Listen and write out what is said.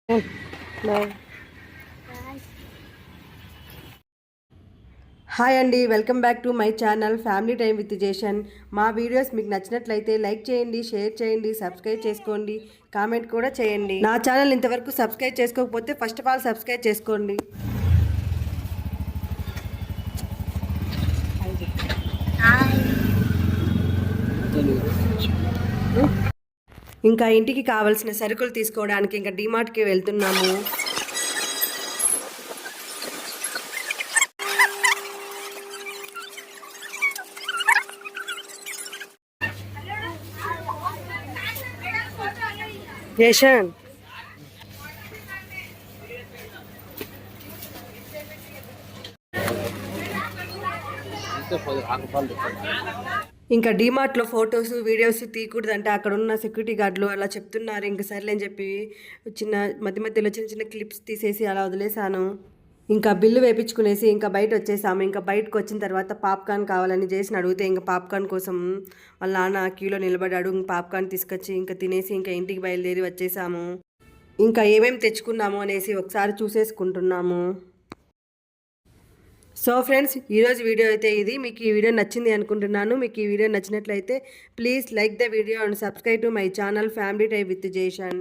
Bye. Hi అండి, welcome back to my channel family time with Jeshan. మా videos మీకు నచ్చినట్లయితే లైక్ చేయండి, షేర్ చేయండి, సబ్స్క్రైబ్ చేసుకోండి, కామెంట్ కూడా చేయండి. నా ఛానల్ ఇంతవరకు సబ్స్క్రైబ్ చేసుకోకపోతే ఫస్ట్ ఆఫ్ ఆల్ సబ్స్క్రైబ్ చేసుకోండి. ఇంకా ఇంటికి కావాల్సిన సరుకులు తీసుకోవడానికి ఇంకా డిమార్ట్కి వెళ్తున్నాము. జేషన్ ఇంకా డీమార్ట్లో ఫొటోస్ వీడియోస్ తీయకూడదంటే అక్కడ ఉన్న సెక్యూరిటీ గార్డులు అలా చెప్తున్నారు. ఇంక సర్లే అని చెప్పి చిన్న మధ్యలో చిన్న చిన్న క్లిప్స్ తీసేసి అలా వదిలేశాను. ఇంకా బిల్లు వేయించుకునేసి ఇంకా బయట వచ్చేసాము. ఇంకా బయటకు వచ్చిన తర్వాత పాప్కార్న్ కావాలని చేసి అడిగితే ఇంకా పాప్కార్న్ కోసం వాళ్ళ నాన్న క్యూలో నిలబడ్డాడు. పాప్కార్న్ తీసుకొచ్చి ఇంకా తినేసి ఇంకా ఇంటికి బయలుదేరి వచ్చేసాము. ఇంకా ఏమేమి తెచ్చుకున్నాము అనేసి ఒకసారి చూసేసుకుంటున్నాము. సో ఫ్రెండ్స్, ఈరోజు వీడియో అయితే ఇది. మీకు ఈ వీడియో నచ్చింది అనుకుంటున్నాను. మీకు ఈ వీడియో నచ్చినట్లయితే please like the video and subscribe to my channel family time with జేషన్.